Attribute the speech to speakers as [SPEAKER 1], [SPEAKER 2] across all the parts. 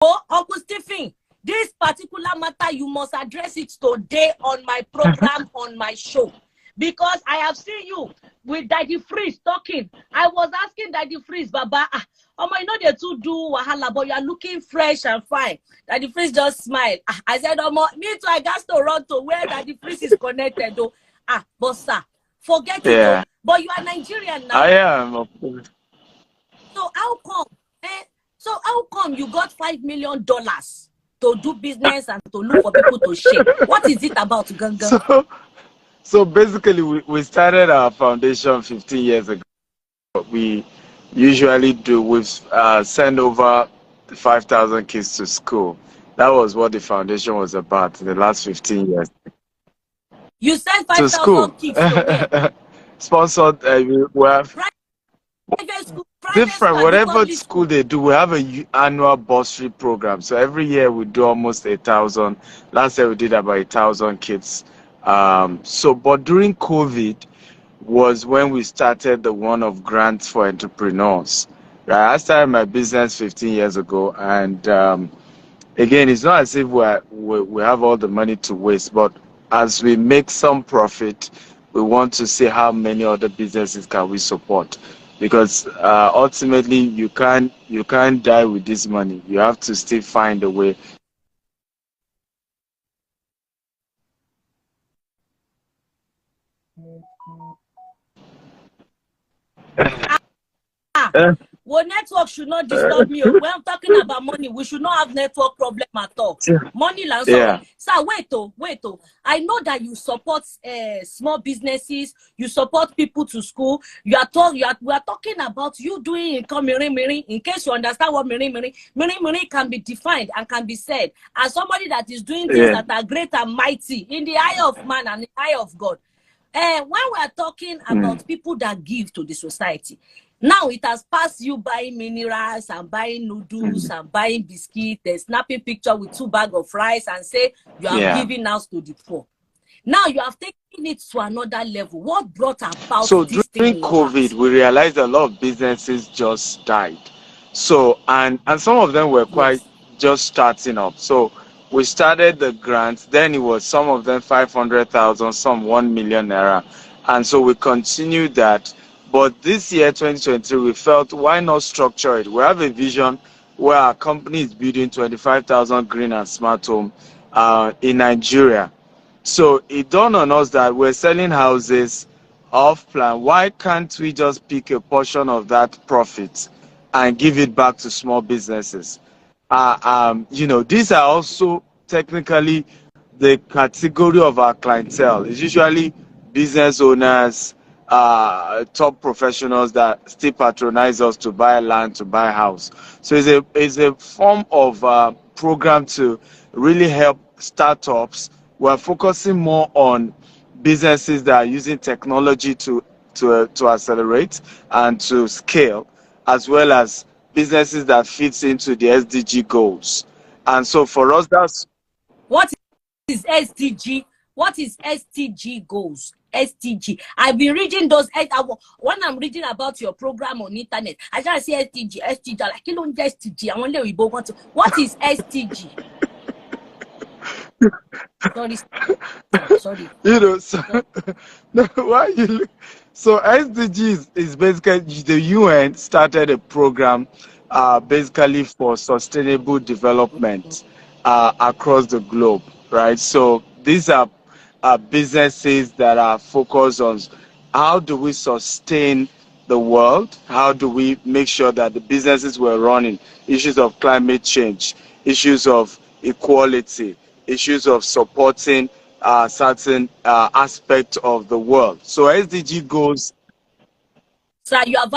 [SPEAKER 1] Oh, Uncle Stephen, this particular matter, you must address it today on my program, on my show. Because I have seen you with Daddy Freeze talking. I was asking Daddy Freeze, Baba, I know they too do wahala, but you are looking fresh and fine. Daddy Freeze just smiled. I said, me too, I got to run to where Daddy Freeze is connected. Though. But sir, forget it. Though. But you are Nigerian now.
[SPEAKER 2] I am.
[SPEAKER 1] So how come? So how come you got $5 million to do business and to look for people to share? What is it about, Ganga?
[SPEAKER 2] So basically, we started our foundation 15 years ago. We usually do, we've send over 5,000 kids to school. That was what the foundation was about in the last 15 years.
[SPEAKER 1] You sent 5,000 kids to where?
[SPEAKER 2] Sponsored, we have
[SPEAKER 1] private school,
[SPEAKER 2] different, whatever school they do, we have an annual bursary program. So every year we do almost 1,000. Last year we did about 1,000 kids. But during COVID was when we started the one of grants for entrepreneurs. Right? I started my business 15 years ago, and again, it's not as if we have all the money to waste, but as we make some profit, we want to see how many other businesses can we support, because ultimately you can't die with this money. You have to still find a way.
[SPEAKER 1] Well, network should not disturb me. When I'm talking about money, we should not have network problem at all. Money, Sir, wait. I know that you support small businesses. You support people to school. We are talking about you doing income miri. In case you understand what miri can be defined and can be said as somebody that is doing things that are great and mighty in the eye of man and the eye of God. When we are talking about people that give to the society, now it has passed you buying minerals and buying noodles and buying biscuits, and snapping picture with 2 bags of rice and say you are giving out to the poor. Now you have taken it to another level. What brought about
[SPEAKER 2] so
[SPEAKER 1] this
[SPEAKER 2] during
[SPEAKER 1] thing?
[SPEAKER 2] COVID, we realized a lot of businesses just died. So and some of them were quite just starting up. So we started the grants. Then it was some of them 500,000, some 1 million naira, and so we continued that. But this year, 2023, we felt, why not structure it? We have a vision where our company is building 25,000 green and smart home in Nigeria. So it dawned on us that we're selling houses off plan. Why can't we just pick a portion of that profit and give it back to small businesses? These are also technically the category of our clientele. It's usually business owners, top professionals that still patronize us to buy land, to buy a house. So it's a form of program to really help startups. We're focusing more on businesses that are using technology to accelerate and to scale, as well as businesses that fits into the SDG goals. And so for us, that's
[SPEAKER 1] what is SDG? What is SDG goals? STG. I've been reading those. When I'm reading about your program on internet, I just see STG. Like, you don't STG. I wonder what is STG? Sorry.
[SPEAKER 2] Why you? So SDG is basically the UN started a program, basically for sustainable development across the globe, right? So these are businesses that are focused on how do we sustain the world, how do we make sure that the businesses we're running, issues of climate change, issues of equality, issues of supporting certain aspect of the world. So SDG goes.
[SPEAKER 1] Sir, you have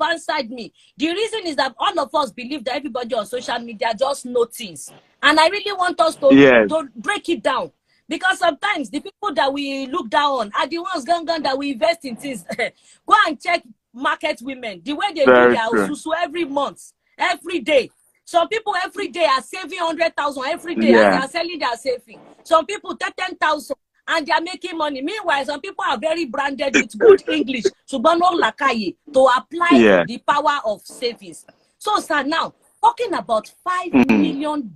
[SPEAKER 1] answered me. The reason is that all of us believe that everybody on social media just know things, and I really want us to break it down, because sometimes the people that we look down on are the ones that we invest in things. Go and check market women, the way they do their susu every month, every day. Some people every day are saving 100,000 every day as they are selling their saving. Some people take 10,000 and they are making money. Meanwhile, some people are very branded with good English to apply the power of savings. So, sir, now talking about $5 million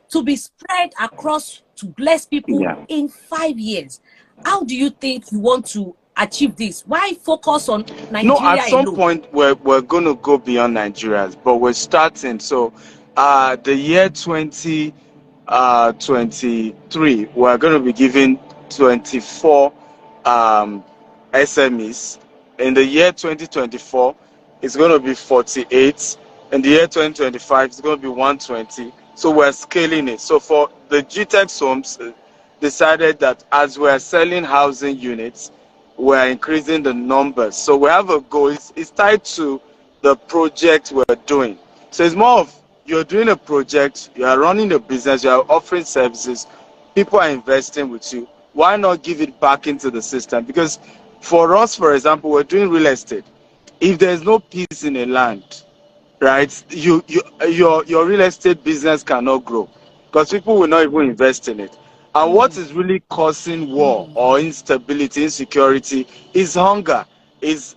[SPEAKER 1] to be spread across to bless people in 5 years. How do you think you want to achieve this? Why focus on Nigeria?
[SPEAKER 2] No, at some
[SPEAKER 1] alone?
[SPEAKER 2] point we're going to go beyond Nigeria, but we're starting. So the year 2023, we're going to be giving 24 SMEs. In the year 2024, it's going to be 48. In the year 2025, it's going to be 120. So we're scaling it. So for the GTEx homes, decided that as we're selling housing units, we're increasing the numbers. So we have a goal. It's tied to the project we're doing. So it's more of you're doing a project, you are running a business, you are offering services, people are investing with you. Why not give it back into the system? Because for us, for example, we're doing real estate. If there's no peace in a land, right, your real estate business cannot grow because people will not even invest in it. And what is really causing war or instability, insecurity is hunger, is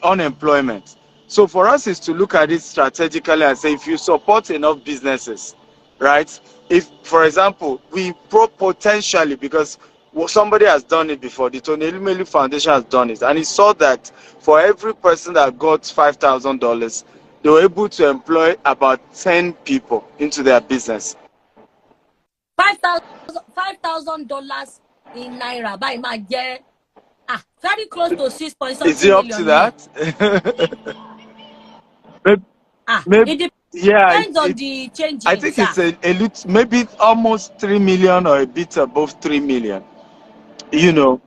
[SPEAKER 2] unemployment. So for us is to look at it strategically and say, if you support enough businesses, right? If, for example, we potentially, because somebody has done it before, the Tony Elumelu Foundation has done it, and he saw that for every person that got $5,000, they were able to employ about 10 people into their business.
[SPEAKER 1] $5,000 in Naira by my year. Very close to 6 point something.
[SPEAKER 2] Is it up to that? Maybe,
[SPEAKER 1] it
[SPEAKER 2] depends
[SPEAKER 1] on the changes.
[SPEAKER 2] I think it's a little, maybe almost 3 million or a bit above 3 million. You know.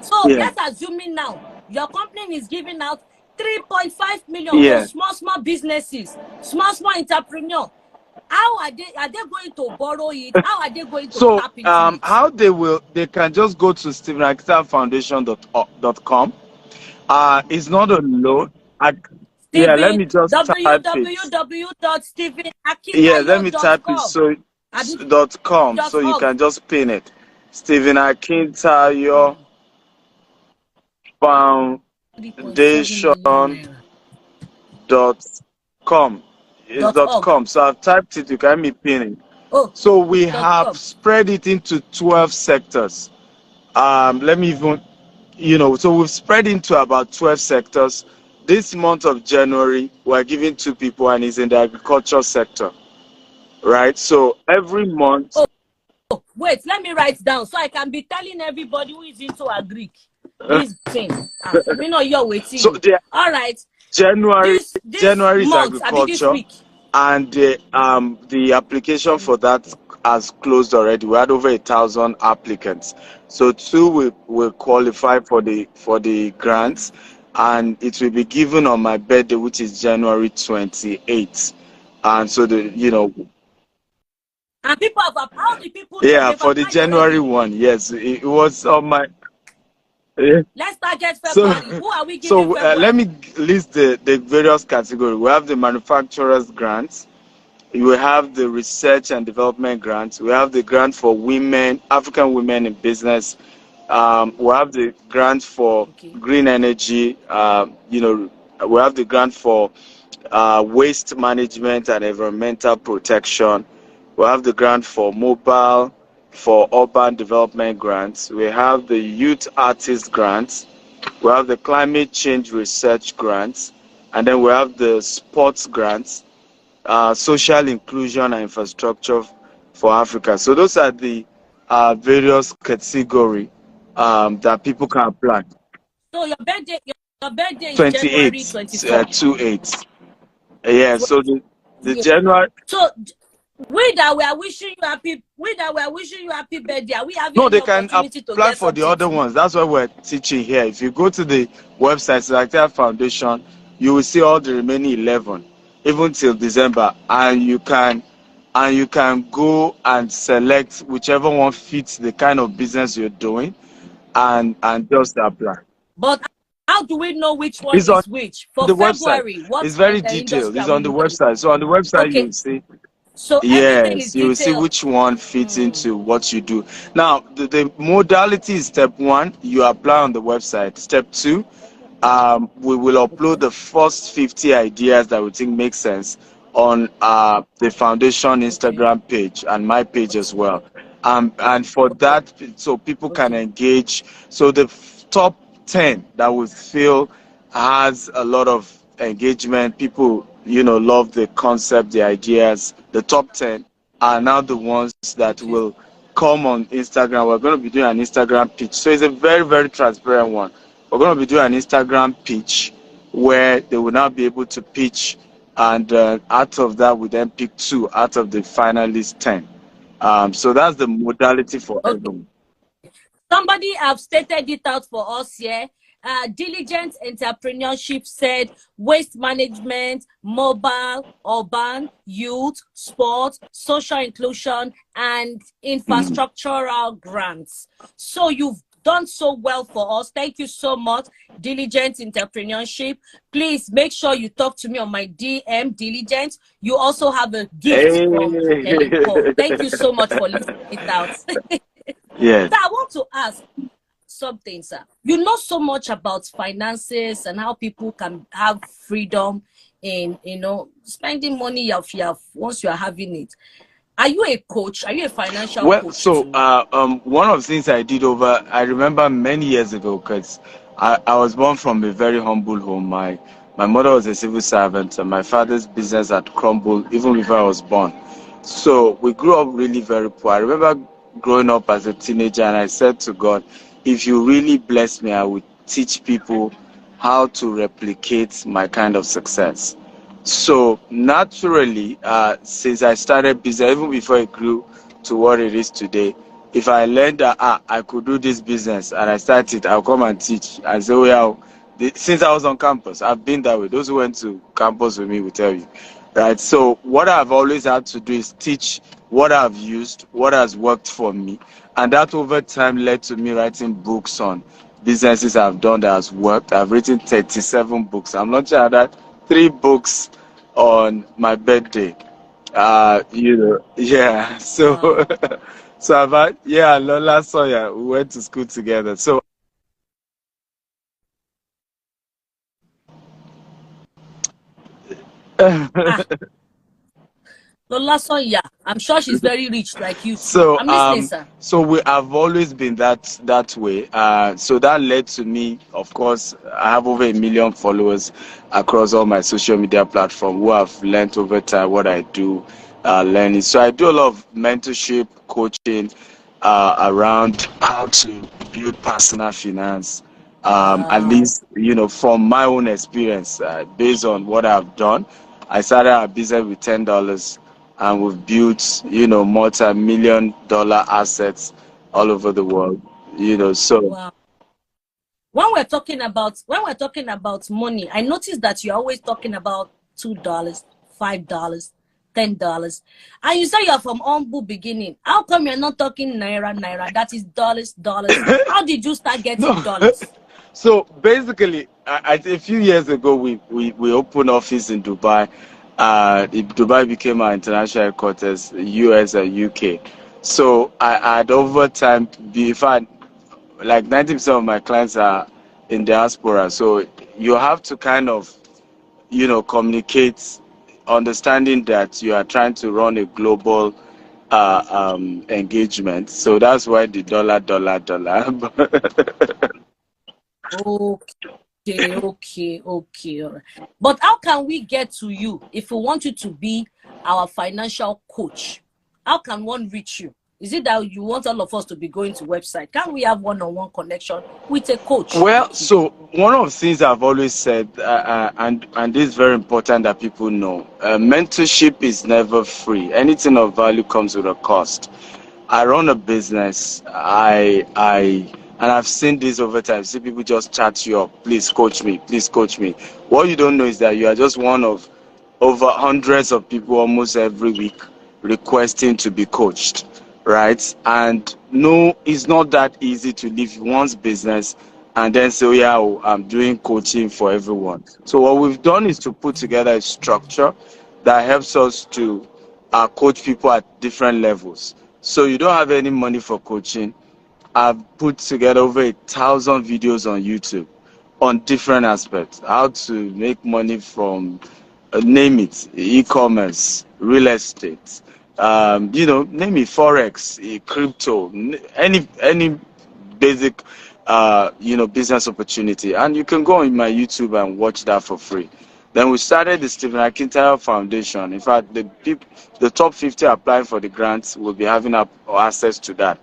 [SPEAKER 1] So let's assume now your company is giving out 3.5 million to small businesses, small entrepreneurs. How are they going to borrow it? How are they going to tap into it?
[SPEAKER 2] How they can just go to StephenAkintayoFoundation.com. It's not a loan. Let me just type it.
[SPEAKER 1] www.stephenakintayo.com.
[SPEAKER 2] Let me type it. So .com. So you can just pin it. Stephen Akintayo Foundation.com. It's .com. So I've typed it. You can be pinning. So we have spread it into 12 sectors. Let me even, so we've spread into about 12 sectors. This month of January, we're giving 2 people, and it's in the agriculture sector, right? So every month.
[SPEAKER 1] Wait, let me write down so I can be telling everybody who is into agric this thing. We know you're waiting. So all right.
[SPEAKER 2] January is agriculture, and the application for that has closed already. We had over 1,000 applicants, so 2 will qualify for the grants, and it will be given on my birthday, which is January 28th. And so
[SPEAKER 1] and people have how the people
[SPEAKER 2] for the January one, yes, it was on my.
[SPEAKER 1] Let's target February. Who are we giving February?
[SPEAKER 2] Let me list the various categories. We have the manufacturers grants. We have the research and development grants. We have the grant for women, African women in business. We have the grant for green energy. We have the grant for waste management and environmental protection. We have the grant for mobile, for urban development grants. We have the youth artist grants. We have the climate change research grants, and then we have the sports grants, social inclusion and infrastructure for Africa. So those are the various categories that people can apply.
[SPEAKER 1] So your birthday is January
[SPEAKER 2] 28th. Yeah. So the January.
[SPEAKER 1] So we that we are wishing you happy birthday. Are we having
[SPEAKER 2] no, they can apply for the other ones. That's what we're teaching here. If you go to the website, Akintayo Foundation, you will see all the remaining 11, even till December, and you can go and select whichever one fits the kind of business you're doing, and just apply.
[SPEAKER 1] But how do we know which one is which? For
[SPEAKER 2] the
[SPEAKER 1] February,
[SPEAKER 2] website. It's very detailed. It's on the website. So on the website you will see.
[SPEAKER 1] So
[SPEAKER 2] yes, you will see which one fits into what you do. Now, the modality is step 1, you apply on the website. Step 2, we will upload the first 50 ideas that we think make sense on the foundation Instagram page and my page as well. And for that, so people can engage. So the top 10 that we feel has a lot of engagement, people, love the concept, the ideas, the top 10 are now the ones that will come on Instagram. We're going to be doing an Instagram pitch. So it's a very, very transparent one. We're going to be doing an Instagram pitch where they will now be able to pitch, and out of that, we then pick 2 out of the finalist 10. So that's the modality for everyone.
[SPEAKER 1] Somebody have stated it out for us here. Diligent Entrepreneurship said waste management, mobile, urban, youth, sport, social inclusion, and infrastructural grants. So you've done so well for us. Thank you so much, Diligent Entrepreneurship. Please make sure you talk to me on my DM, Diligent. You also have a gift from Helen Paul. Thank you so much for listening it out.
[SPEAKER 2] Yes.
[SPEAKER 1] So I want to ask something, sir. You know so much about finances and how people can have freedom in, spending money once you are having it. Are you a coach? Are you a financial coach?
[SPEAKER 2] So one of the things I remember many years ago, because I was born from a very humble home. My mother was a civil servant, and my father's business had crumbled even before I was born. So we grew up really very poor. I remember growing up as a teenager, and I said to God, if you really bless me, I would teach people how to replicate my kind of success. So naturally, since I started business, even before it grew to what it is today, if I learned that I could do this business and I started, I'll come and teach and say, since I was on campus, I've been that way. Those who went to campus with me will tell you, right? So what I've always had to do is teach what I've used, what has worked for me. And that over time led to me writing books on businesses I've done that has worked. I've written 37 books. I'm not sure that 3 books on my birthday. Yeah. So, so I've had, Lola Sawyer, we went to school together. So,
[SPEAKER 1] Lola Sawyer, I'm sure she's very rich like you too.
[SPEAKER 2] So,
[SPEAKER 1] I'm listening, sir.
[SPEAKER 2] So we have always been that way. So that led to me, of course, I have over 1 million followers across all my social media platforms who have learned over time what I do, learning. So I do a lot of mentorship, coaching around how to build personal finance. At least, from my own experience, based on what I've done, I started a business with $10. And we've built, multi-million-dollar assets all over the world, So
[SPEAKER 1] wow. When we're talking about money, I noticed that you're always talking about $2, $5, $10, and you say you're from humble beginning. How come you're not talking naira? That is dollars. How did you start getting dollars?
[SPEAKER 2] So basically, a few years ago, we opened office in Dubai. Dubai became our international headquarters, US and UK. So I had over time, like 90% of my clients are in diaspora. So you have to kind of, communicate, understanding that you are trying to run a global engagement. So that's why the dollar.
[SPEAKER 1] Okay. All right. But how can we get to you if we want you to be our financial coach? How can one reach you? Is it that you want all of us to be going to website? Can we have one-on-one connection with a coach?
[SPEAKER 2] Well, so one of the things I've always said, and this is very important that people know, mentorship is never free. Anything of value comes with a cost. I run a business. And I've seen this over time. See people just chat you up. Please coach me. What you don't know is that you are just one of over hundreds of people almost every week requesting to be coached, right? And no, it's not that easy to leave one's business and then say, I'm doing coaching for everyone. So what we've done is to put together a structure that helps us to coach people at different levels. So you don't have any money for coaching. I've put together over 1,000 videos on YouTube on different aspects. How to make money from, name it, e-commerce, real estate, name it, forex, crypto, any basic, business opportunity. And you can go on my YouTube and watch that for free. Then we started the Stephen Akintayo Foundation. In fact, the top 50 applying for the grants will be having access to that.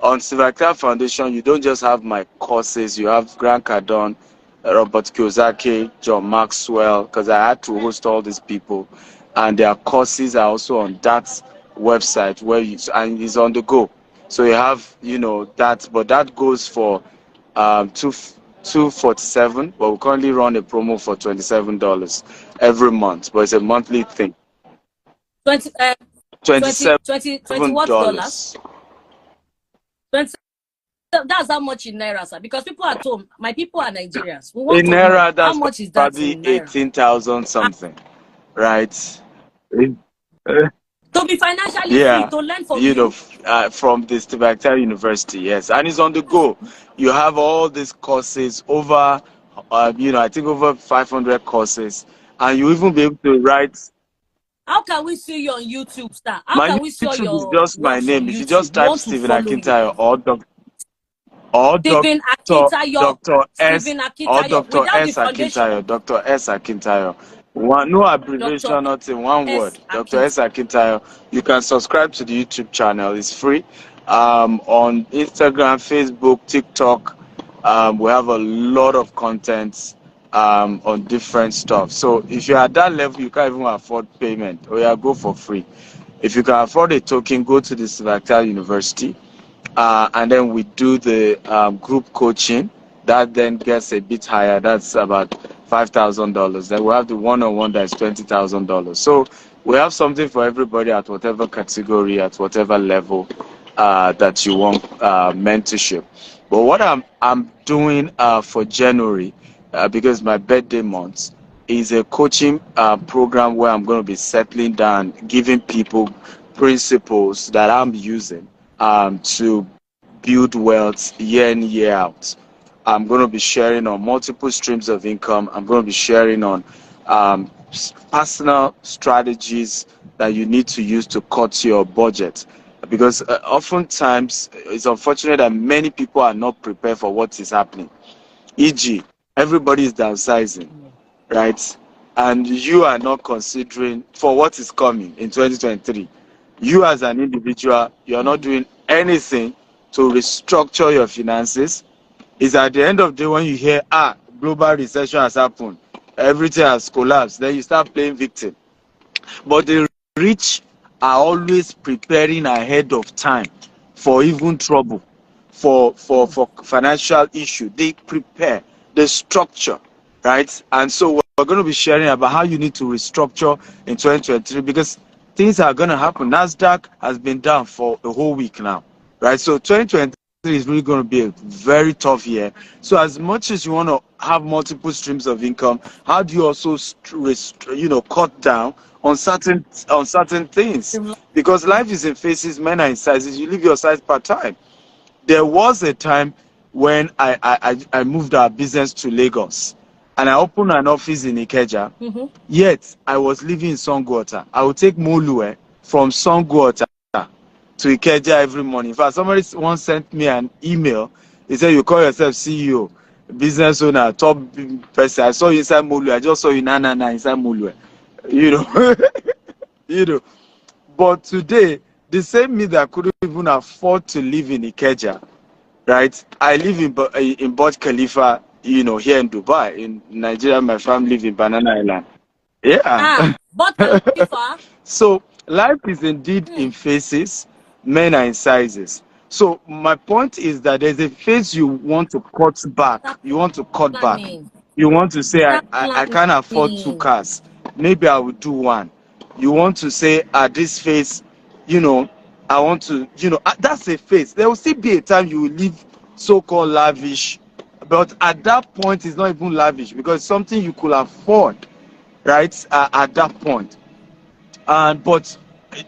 [SPEAKER 2] On Stephen Akintayo Foundation, you don't just have my courses. You have Grant Cardone, Robert Kiyosaki, John Maxwell, because I had to host all these people. And their courses are also on that website and it's on the go. So you have, that, but that goes for 247, but we currently run a promo for $27 every month, but it's a monthly thing.
[SPEAKER 1] 20 what dollars? 20, that's how much in naira, sir. Because people at home, my people are Nigerians. We want
[SPEAKER 2] in naira, that's
[SPEAKER 1] how much is that
[SPEAKER 2] probably 18,000 something, right?
[SPEAKER 1] To be financially free, to learn from you.
[SPEAKER 2] From the Stephen Akintayo University, yes. And it's on the go. You have all these courses, over, I think over 500 courses. And you even be able to write.
[SPEAKER 1] How can we see you on YouTube, sir? How can we see
[SPEAKER 2] YouTube
[SPEAKER 1] your
[SPEAKER 2] is just my name. If you just type Stephen Akintayo or
[SPEAKER 1] Stephen Akintayo,
[SPEAKER 2] Dr. S,
[SPEAKER 1] Stephen Akintayo,
[SPEAKER 2] or Dr.
[SPEAKER 1] without
[SPEAKER 2] S Akintayo, Dr. S Akintayo. No abbreviation, not in one word. Dr. S Akintayo. You can subscribe to the YouTube channel. It's free. On Instagram, Facebook, TikTok, we have a lot of content on different stuff. So if you're at that level, you can't even afford payment, or go for free. If you can afford a token, go to the Stephen Akintayo University, and then we do the group coaching. That then gets a bit higher. That's about $5,000. Then we have the one-on-one that's $20,000. So we have something for everybody at whatever category, at whatever level that you want mentorship. But what I'm doing for January, because my birthday month, is a coaching program where I'm going to be settling down, giving people principles that I'm using to build wealth year in, year out. I'm going to be sharing on multiple streams of income. I'm going to be sharing on personal strategies that you need to use to cut your budget. Because oftentimes, it's unfortunate that many people are not prepared for what is happening. E.g., everybody is downsizing, right? And you are not considering for what is coming in 2023. You as an individual, you are not doing anything to restructure your finances. It's at the end of the day when you hear, global recession has happened, everything has collapsed, then you start playing victim. But the rich are always preparing ahead of time for even trouble, for financial issue. They prepare the structure, right? And so we're going to be sharing about how you need to restructure in 2023, because things are going to happen. NASDAQ has been down for a whole week now, right? So 2023 is really going to be a very tough year. So as much as you want to have multiple streams of income, how do you also cut down on certain things? Because life is in phases, men are in sizes. You live your size part time. There was a time when I moved our business to Lagos, and I opened an office in Ikeja. Yet I was living in Songwater. I would take Molue from Songwater to Ikeja every morning. In fact, somebody once sent me an email. He said, "You call yourself CEO, business owner, top person. I saw you inside Molue. I just saw you inside Molue." But today, the same me that couldn't even afford to live in Ikeja, right? I live in Burj Khalifa, here in Dubai. In Nigeria, my family live in Banana Island. Yeah.
[SPEAKER 1] Burj Khalifa.
[SPEAKER 2] So life is indeed in phases. Men are in sizes. So my point is that there's a phase you want to cut back. You want to cut back. You want to say, I can't afford 2 cars. Maybe I will do 1. You want to say, at this phase, I want to, that's a phase. There will still be a time you will live so-called lavish. But at that point, it's not even lavish because it's something you could afford, right? At that point. But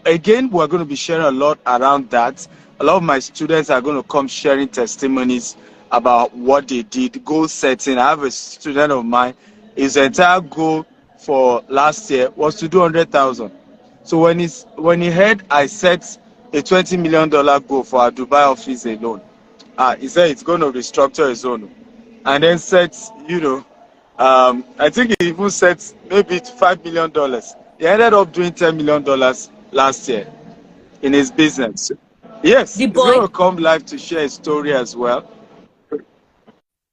[SPEAKER 2] again, we're going to be sharing a lot around that. A lot of my students are going to come sharing testimonies about what they did, goal setting. I have a student of mine, his entire goal for last year was to do 100,000. So when he heard I set a $20 million goal for our Dubai office alone, he said it's going to restructure his own, and then set, I think he even set maybe $5 million. He ended up doing $10 million last year in his business. Yes,
[SPEAKER 1] The
[SPEAKER 2] he's going
[SPEAKER 1] boy.
[SPEAKER 2] to come live to share his story as well.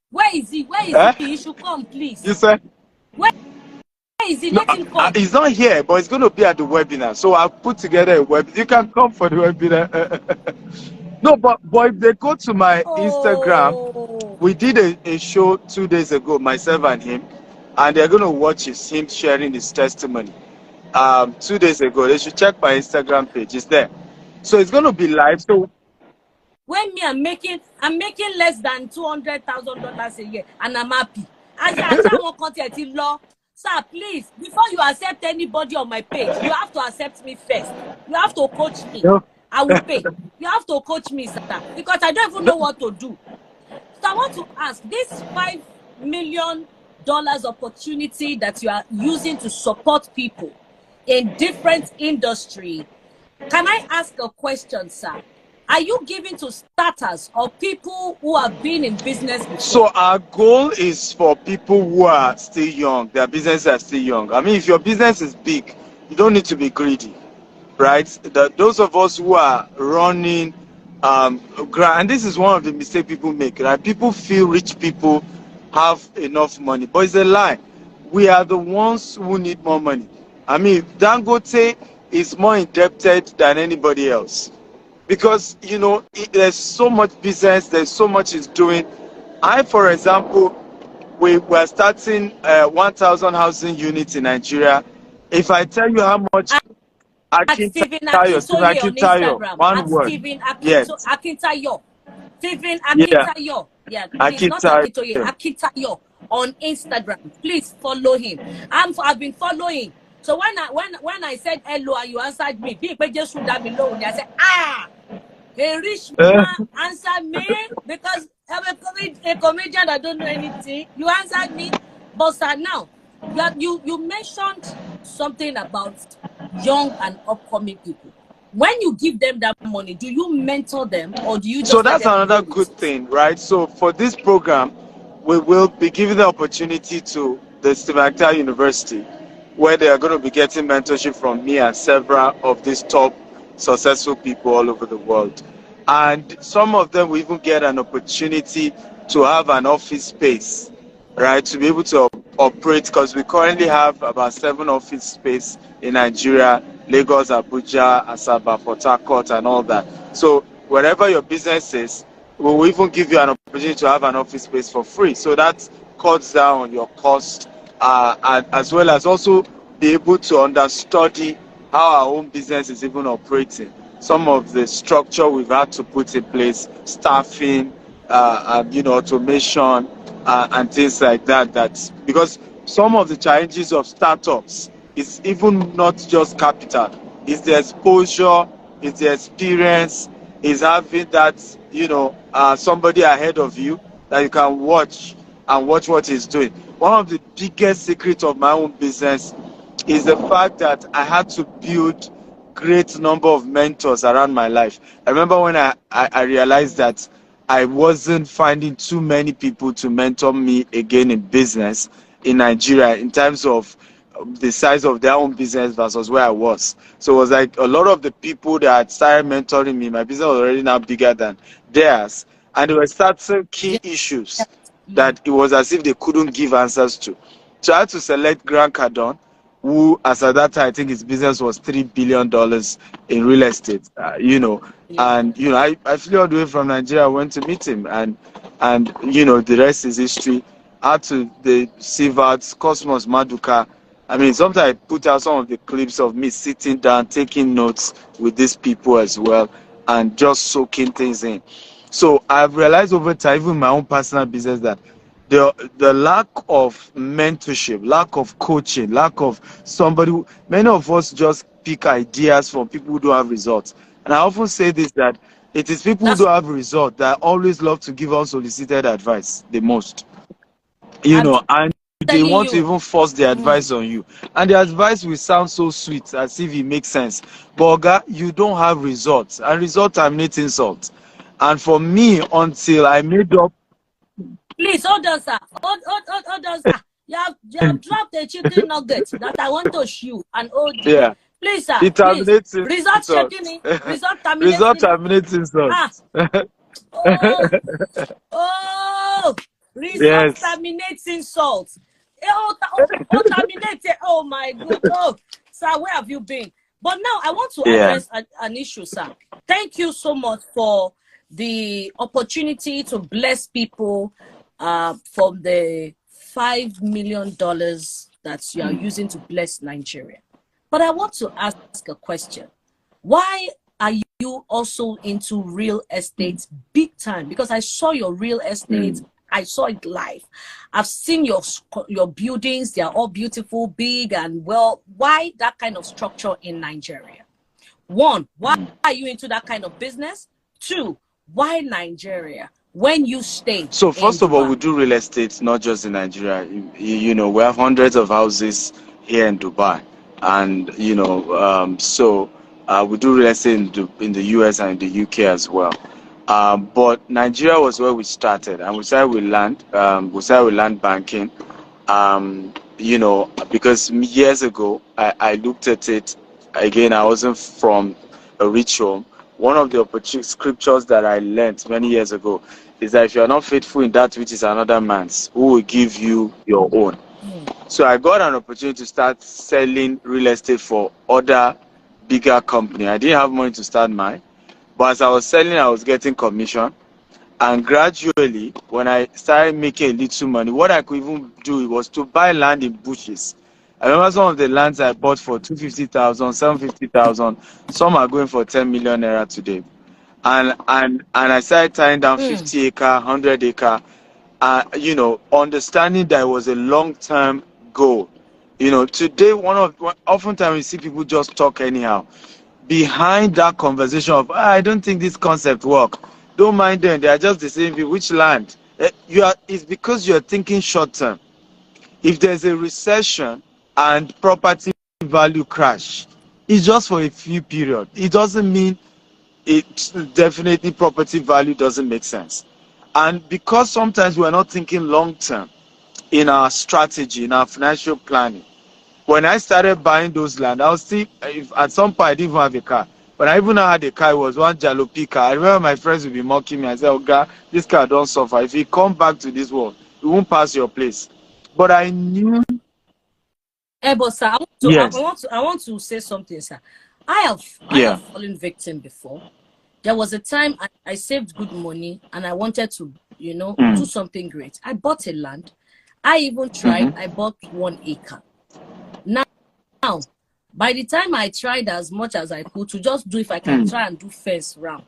[SPEAKER 1] Where is he? Where is
[SPEAKER 2] Eh?
[SPEAKER 1] he? He should come, please.
[SPEAKER 2] You said?
[SPEAKER 1] Where is he?
[SPEAKER 2] No,
[SPEAKER 1] Let him come.
[SPEAKER 2] he's not here, but he's going to be at the webinar. So I'll put together a webinar. You can come for the webinar. No, but if they go to my Instagram, we did a show 2 days ago, myself and him, and they're going to watch him sharing his testimony. 2 days ago, they should check my Instagram page. It's there. So it's going to be live. So
[SPEAKER 1] when me, I'm making less than $200,000 a year, and I'm happy. As I want content in law, sir, please, before you accept anybody on my page, you have to accept me first. You have to coach me. I will pay. You have to coach me, sir, because I don't even know what to do. So I want to ask, this $5 million opportunity that you are using to support people in different industry, can I ask a question, sir? Are you giving to starters or people who have been in business before?
[SPEAKER 2] So our goal is for people who are still young, their businesses are still young. I mean, if your business is big, you don't need to be greedy, right? Those of us who are running, and this is one of the mistakes people make, right? People feel rich people have enough money, but it's a lie. We are the ones who need more money. I mean, Dangote is more indebted than anybody else. Because, there's so much business, there's so much he's doing. For example, we're starting 1,000 housing units in Nigeria. If I tell you how much
[SPEAKER 1] Akintayo on Instagram.
[SPEAKER 2] one word. Yes.
[SPEAKER 1] Akintayo. Stephen
[SPEAKER 2] Yeah.
[SPEAKER 1] Akintayo. Yeah, please, not Akintoye. Akintayo on Instagram. Please follow him. I've been following. So when I said hello and you answered me, people just should have been low. I said, a rich man answered me because I'm a comedian that don't know anything. You answered me, but sir, now you mentioned something about young and upcoming people. When you give them that money, do you mentor them or do you just?
[SPEAKER 2] So that's another good thing, right? So for this program, we will be giving the opportunity to the Akintayo University, where they are going to be getting mentorship from me and several of these top successful people all over the world. And some of them will even get an opportunity to have an office space, right, to be able to operate, because we currently have about 7 office space in Nigeria, Lagos, Abuja, Asaba, Port Harcourt, and all that. So wherever your business is, we will even give you an opportunity to have an office space for free. So that cuts down on your cost, and as well as also be able to understudy how our own business is even operating. Some of the structure we've had to put in place, staffing, automation, and things like that. That's because some of the challenges of startups is even not just capital. It's the exposure, it's the experience, it's having that, somebody ahead of you that you can watch and watch what he's doing. One of the biggest secrets of my own business is the fact that I had to build great number of mentors around my life. I remember when I realized that I wasn't finding too many people to mentor me again in business in Nigeria in terms of the size of their own business versus where I was. So it was like a lot of the people that had started mentoring me, my business was already now bigger than theirs. And there were certain key issues that it was as if they couldn't give answers to. So I had to select Grant Cardone, who, as at that time, I think his business was $3 billion in real estate, and, I flew all the way from Nigeria, I went to meet him, and the rest is history. Out to the CVATs, Cosmos Maduka. I mean, sometimes I put out some of the clips of me sitting down, taking notes with these people as well, and just soaking things in. So I've realized over time, even in my own personal business, that the lack of mentorship, lack of coaching, lack of somebody many of us just pick ideas from people who don't have results. And I often say this, that It is people who don't have result that always love to give unsolicited advice the most. And they want to even force the advice on you. And the advice will sound so sweet as if it makes sense. But Oga, you don't have results. And result terminates insult. And for me, until I made up.
[SPEAKER 1] Please, hold on, sir. Hold on, sir. You have dropped a chicken nugget that I want to shoot and hold you.
[SPEAKER 2] Yeah.
[SPEAKER 1] Please, sir.
[SPEAKER 2] It terminates
[SPEAKER 1] please. Result checking. Result terminates.
[SPEAKER 2] Result terminates insult.
[SPEAKER 1] Result terminates insult. Terminated. Oh my God. Oh, sir, where have you been? But now I want to address an issue, sir. Thank you so much for the opportunity to bless people from the $5 million that you are using to bless Nigeria. But I want to ask a question. Why are you also into real estate big time? Because I saw your real estate. I saw it live. I've seen your buildings. They are all beautiful, big, and well. Why that kind of structure in Nigeria? One, why are you into that kind of business? Two, why Nigeria? When you stay.
[SPEAKER 2] So first of all, we do real estate not just in Nigeria. We have hundreds of houses here in Dubai, and so we do real estate in the US and in the UK as well. But Nigeria was where we started, and we started with land. We started with land banking. Because years ago I looked at it again. I wasn't from a rich home. One of the scriptures that I learned many years ago is that if you are not faithful in that which is another man's, who will give you your own? So I got an opportunity to start selling real estate for other bigger companies. I didn't have money to start mine, but as I was selling, I was getting commission. And gradually, when I started making a little money, what I could even do was to buy land in bushes. I remember some of the lands I bought for 250,000, 750,000. Some are going for 10 million naira today. And I started tying down 50 acre, 100 acre, understanding that it was a long-term goal. Today, oftentimes we see people just talk anyhow. Behind that conversation of, I don't think this concept works. Don't mind them. They are just the same people. Which land? It's because you're thinking short-term. If there's a recession and property value crash, it's just for a few periods. It doesn't mean definitely property value doesn't make sense. And because sometimes we're not thinking long-term in our strategy, in our financial planning, when I started buying those land, I was still, at some point I didn't even have a car. When I even had a car, it was one jalopy car. I remember my friends would be mocking me. I said, oh God, this car don't suffer. If you come back to this world, it won't pass your place. But I knew.
[SPEAKER 1] But sir, I want to say something, sir. I have fallen victim before. There was a time I saved good money and I wanted to, do something great. I bought a land. I even tried. I bought 1 acre. Now, by the time I tried as much as I could to just do, if I can try and do fence round,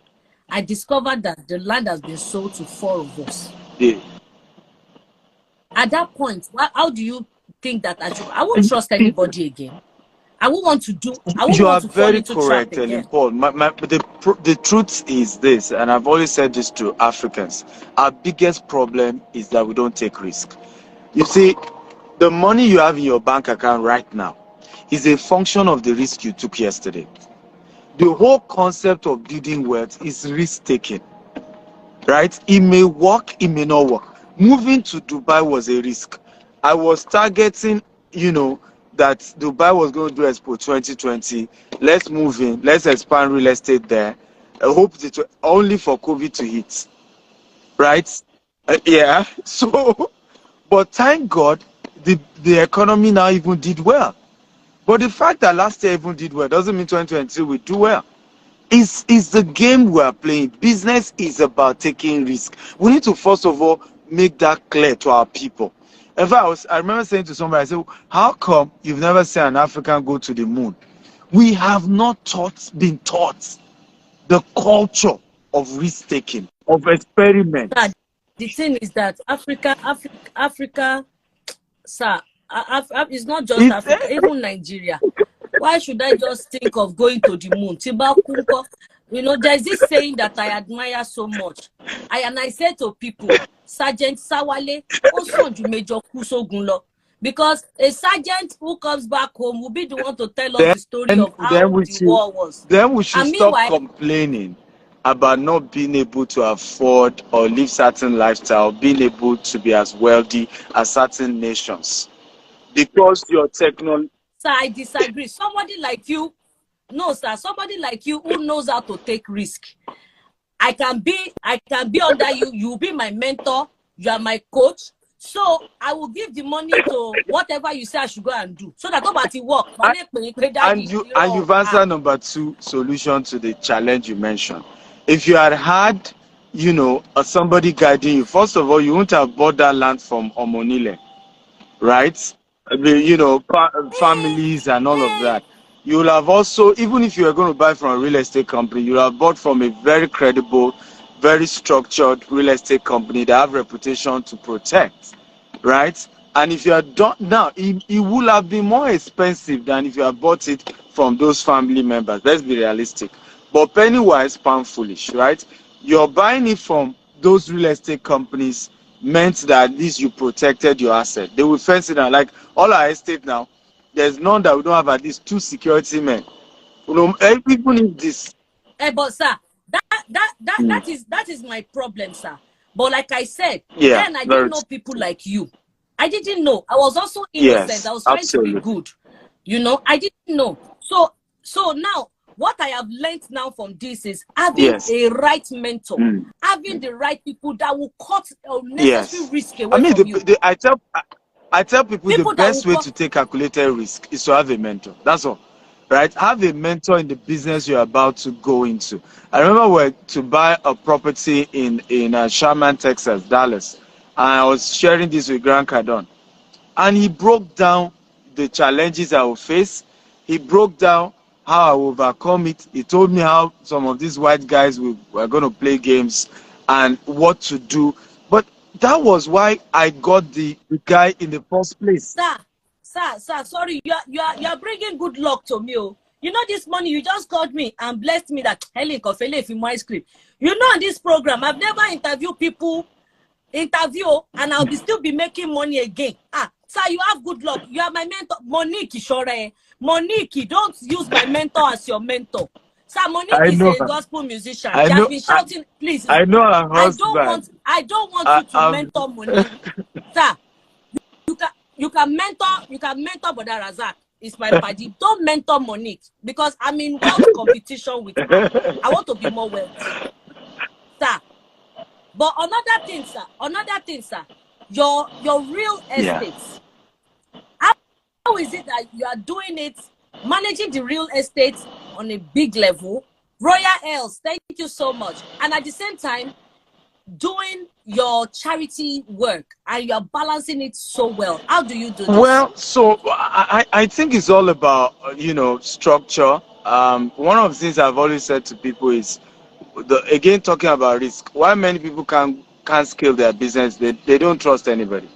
[SPEAKER 1] I discovered that the land has been sold to 4 of us. Yeah. At that point, how do you think that I won't trust anybody again? I won't want to do.
[SPEAKER 2] You are very correct, Helen Paul. The truth is this, and I've always said this to Africans: our biggest problem is that we don't take risk. You see, the money you have in your bank account right now is a function of the risk you took yesterday. The whole concept of building wealth is risk taking, right? It may work, it may not work. Moving to Dubai was a risk. I was targeting, that Dubai was going to do Expo 2020. Let's move in. Let's expand real estate there. I hope only for COVID to hit, right? So, but thank God, the economy now even did well. But the fact that last year even did well doesn't mean 2023 will do well. It's the game we are playing. Business is about taking risk. We need to first of all make that clear to our people. In fact, I remember saying to somebody, I said, how come you've never seen an African go to the moon? We have not been taught the culture of risk-taking, of experiment.
[SPEAKER 1] The thing is that Africa, sir, it's not just Africa, even Nigeria. Why should I just think of going to the moon? You know, there's this saying that I admire so much. I say to people, Sergeant Sawale, Osonju Major Kusogun lo. Because a sergeant who comes back home will be the one to tell us the story of how the war was.
[SPEAKER 2] Then we should stop complaining about not being able to afford or live certain lifestyle, being able to be as wealthy as certain nations. Because your technology...
[SPEAKER 1] Sir, I disagree. Somebody like you, no, sir, somebody like you who knows how to take risk. I can be under you. You be my mentor. You are my coach. So I will give the money to whatever you say I should go and do, so that nobody work.
[SPEAKER 2] And you've answered number 2 solution to the challenge you mentioned. If you had had, you know, somebody guiding you, first of all, you wouldn't have bought that land from Omonile, right? You know, families and all of that. You will have also, even if you are going to buy from a real estate company, you will have bought from a very credible, very structured real estate company that have reputation to protect, right? And if you are done now, it will have been more expensive than if you had bought it from those family members. Let's be realistic. But penny wise, pound foolish, right? You're buying it from those real estate companies meant that at least you protected your asset. They will fence it out. Like all our estate now, there's none that we don't have at least 2 security men. You know, even if this.
[SPEAKER 1] But sir, that is my problem, sir. But like I said, then I didn't know people like you. I didn't know. I was also innocent.
[SPEAKER 2] Yes,
[SPEAKER 1] I was trying to be good. You know, I didn't know. So now, what I have learned now from this is having a right mentor, having the right people that will cut unnecessary risk away from you.
[SPEAKER 2] I tell people the best way to take calculated risk is to have a mentor. That's all. Right? Have a mentor in the business you're about to go into. I remember to buy a property in Sherman, Texas, Dallas. And I was sharing this with Grant Cardone. And he broke down the challenges I will face. He broke down how I will overcome it. He told me how some of these white guys were going to play games and what to do. But that was why I got the guy in the first place.
[SPEAKER 1] Sir, sorry, you are bringing good luck to me. Oh. You know, this morning you just called me and blessed me that Helen Kofele if in my script. You know, on this program, I've never interviewed people, and I'll still be making money again. Sir, you have good luck. You are my mentor, Monique Shore. Monique, don't use my mentor as your mentor. Sir, Monique is a gospel musician. She has been shouting, please.
[SPEAKER 2] I know her husband.
[SPEAKER 1] I don't want you to mentor Monique. Sir, you can mentor Brother Razak. It's my party. Don't mentor Monique because I'm in wealth competition with her. I want to be more wealthy. Sir. But another thing, sir, your real estate. How is it that you are doing it, managing the real estate on a big level? Royal Els, thank you so much. And at the same time, doing your charity work and you're balancing it so well. How do you do this?
[SPEAKER 2] Well, so I think it's all about, you know, structure. One of the things I've always said to people is, again, talking about risk. Why many people can't scale their business, they don't trust anybody.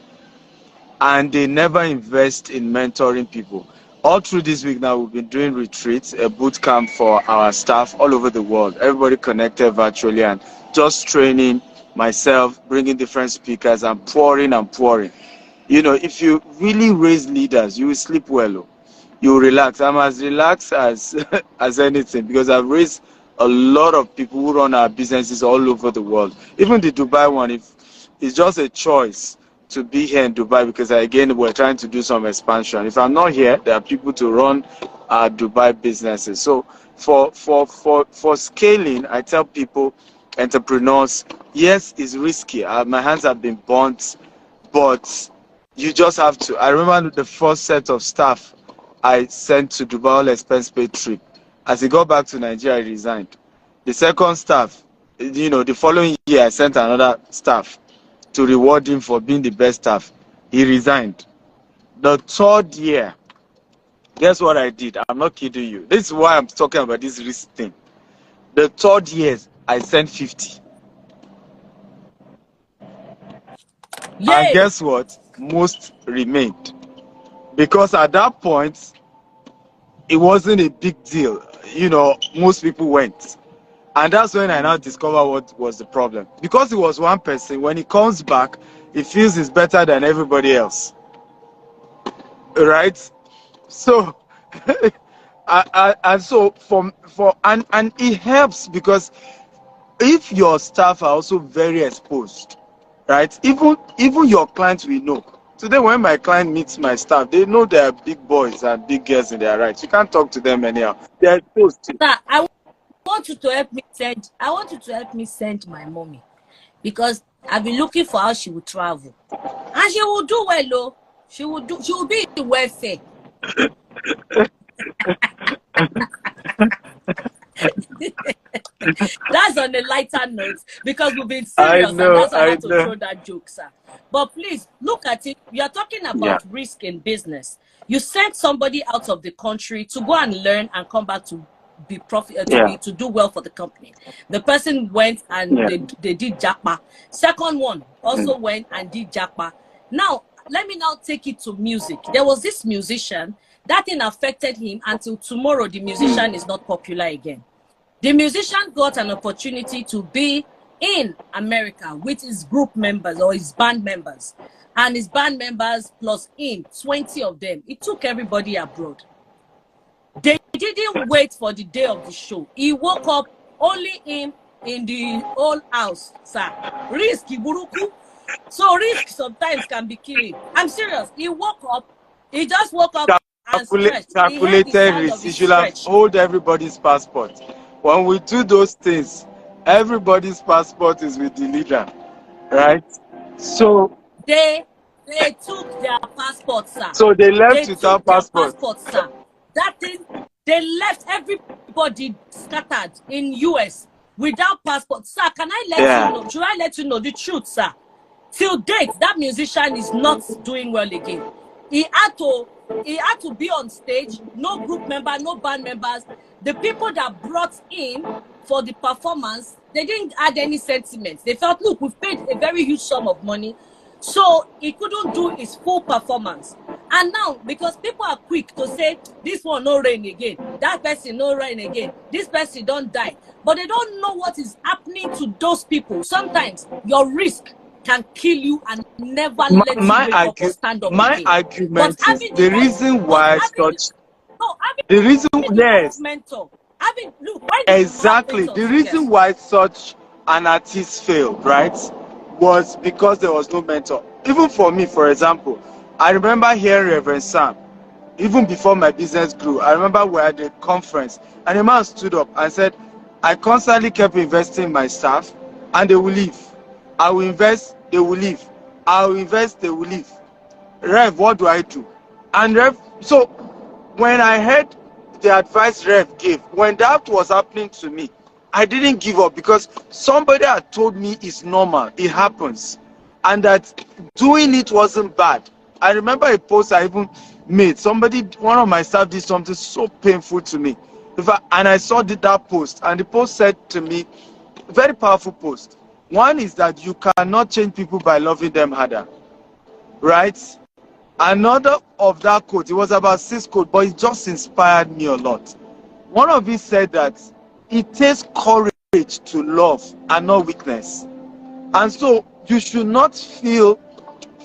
[SPEAKER 2] And they never invest in mentoring people. All through this week now, we've been doing retreats, a boot camp for our staff all over the world. Everybody connected virtually and just training myself, bringing different speakers and pouring. You know, if you really raise leaders, you will sleep well. You will relax. I'm as relaxed as anything because I've raised a lot of people who run our businesses all over the world. Even the Dubai one, it's just a choice to be here in Dubai because again we're trying to do some expansion. If I'm not here, there are people to run our Dubai businesses. So for scaling, I tell people, entrepreneurs, yes, it's risky. My hands have been burnt, but you just have to. I remember the first set of staff I sent to Dubai all expense paid trip. As he got back to Nigeria, he resigned. The second staff, you know, the following year I sent another staff to reward him for being the best staff. He resigned. The third year, guess what I did? I'm not kidding you. This is why I'm talking about this risk thing. The third year, I sent 50. Yay. And guess what? Most remained. Because at that point, it wasn't a big deal. You know, most people went. And that's when I now discover what was the problem. Because it was one person, when he comes back, he feels he's better than everybody else. Right? So, and so and it helps because if your staff are also very exposed, right? Even your clients will know. Today, when my client meets my staff, they know they are big boys and big girls in their rights. You can't talk to them anyhow. They're exposed to.
[SPEAKER 1] Sir, I want you to help me send my mommy, because I've been looking for how she will travel, and she will do well. Though she will be in welfare. That's on a lighter note, because we've been serious, and that's why I had to throw that joke, sir. But please look at it. We are talking about risk in business. You sent somebody out of the country to go and learn and come back to be to do well for the company. The person went and they did jackpot. Second one also went and did jackpot. Now let me now take it to music. There was this musician, that thing affected him until tomorrow. The musician is not popular again. The musician got an opportunity to be in America with his group members or his band members, and his band members plus him, 20 of them. It took everybody abroad. They didn't wait for the day of the show. He woke up, only him in the whole house, sir. Risk, Iburuku. So risk sometimes can be killing. I'm serious. He woke up. He just woke up and stretched.
[SPEAKER 2] Calculated risk. You should have hold everybody's passport. When we do those things, everybody's passport is with the leader, right? So
[SPEAKER 1] they took their passport, sir.
[SPEAKER 2] So they left without passport,
[SPEAKER 1] sir. That thing, they left everybody scattered in US without passport, sir. Can I let you know? Should I let you know the truth, sir? Till date, that musician is not doing well again. He had to be on stage. No group member, no band members. The people that brought in for the performance, they didn't add any sentiments. They felt, look, we've paid a very huge sum of money, so he couldn't do his full performance. And now, because people are quick to say, this one no rain again, that person no rain again, this person don't die, but they don't know what is happening to those people. Sometimes your risk can kill you and never let you wake up or stand up again.
[SPEAKER 2] Argument is the reason why the reason
[SPEAKER 1] mentor.
[SPEAKER 2] Exactly. The reason why such an artist failed, right, was because there was no mentor. Even for me, for example, I remember hearing Reverend Sam, even before my business grew. I remember we were at a conference, and a man stood up and said, I constantly kept investing in my staff, and they will leave. I will invest, they will leave. I will invest, they will leave. Rev, what do I do? And Rev, so when I heard the advice Rev gave, when that was happening to me, I didn't give up, because somebody had told me it's normal, it happens, and that doing it wasn't bad. I remember a post I even made. One of my staff did something so painful to me. And I saw that post, and the post said to me, very powerful post. One is that you cannot change people by loving them harder, right? Another of that quote, it was about 6 quotes, but it just inspired me a lot. One of it said that it takes courage to love and not weakness. And so you should not feel,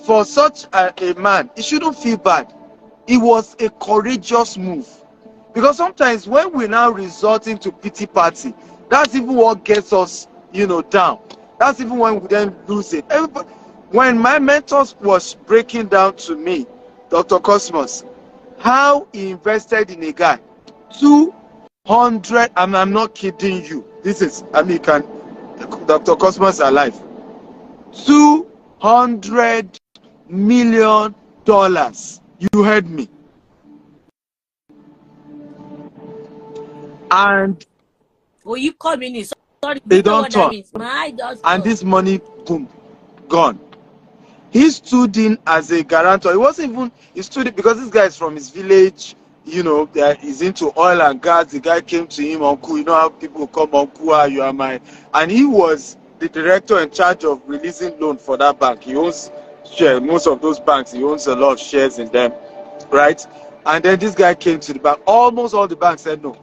[SPEAKER 2] for such a man, he shouldn't feel bad. It was a courageous move. Because sometimes when we now resort into pity party, that's even what gets us, down. That's even when we then lose it. When my mentors was breaking down to me, Dr. Cosmos, how he invested in a guy, 200, and I'm not kidding you. This is, Dr. Cosmos is alive. $200 million. You heard me. And
[SPEAKER 1] you call me? Sorry,
[SPEAKER 2] they don't talk. And this money, boom, gone. He stood in as a guarantor. He stood in because this guy is from his village, he's into oil and gas. The guy came to him, uncle, you know how people come, uncle, you are my, and he was the director in charge of releasing loan for that bank. He owns shares, most of those banks, he owns a lot of shares in them, right? And then this guy came to the bank. Almost all the banks said no.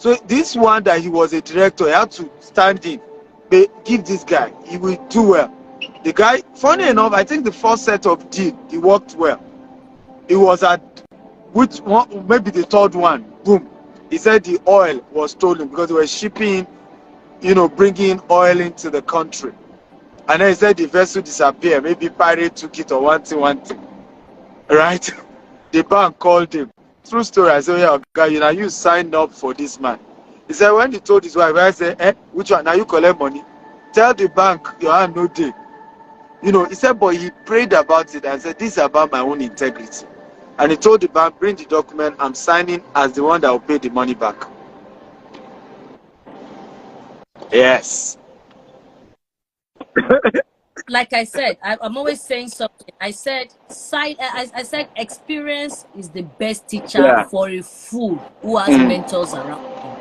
[SPEAKER 2] So this one that he was a director, he had to stand in, give this guy, he will do well. The guy, funny enough, I think the first set of deal, he worked well. He was at which one, maybe the third one, boom. He said the oil was stolen because they were shipping, bringing oil into the country. And then he said the vessel disappeared. Maybe pirate took it or one thing. Right? The bank called him. True story. I said, yeah, guy, you signed up for this man. He said, when he told his wife, I said, which one? Now you collect money. Tell the bank your hand no day. He said, but he prayed about it and said, this is about my own integrity. And he told the bank, bring the document, I'm signing as the one that will pay the money back. Yes.
[SPEAKER 1] Like I said, I'm always saying something. I said experience is the best teacher for a fool who has mentors around him.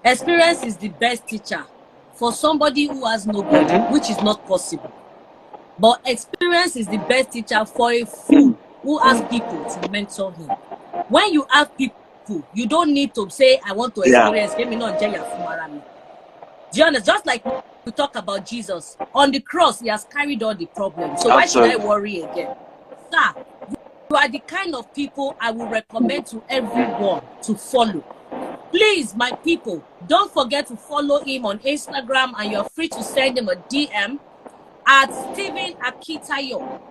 [SPEAKER 1] Experience is the best teacher for somebody who has nobody, which is not possible. But experience is the best teacher for a fool who has people to mentor him. When you have people, you don't need to say, I want to experience. Do you understand? Just like we talk about Jesus. On the cross, he has carried all the problems. So why should I worry again? Sir, you are the kind of people I will recommend to everyone to follow. Please, my people, don't forget to follow him on Instagram, and you're free to send him a DM at Stephen Akintayo,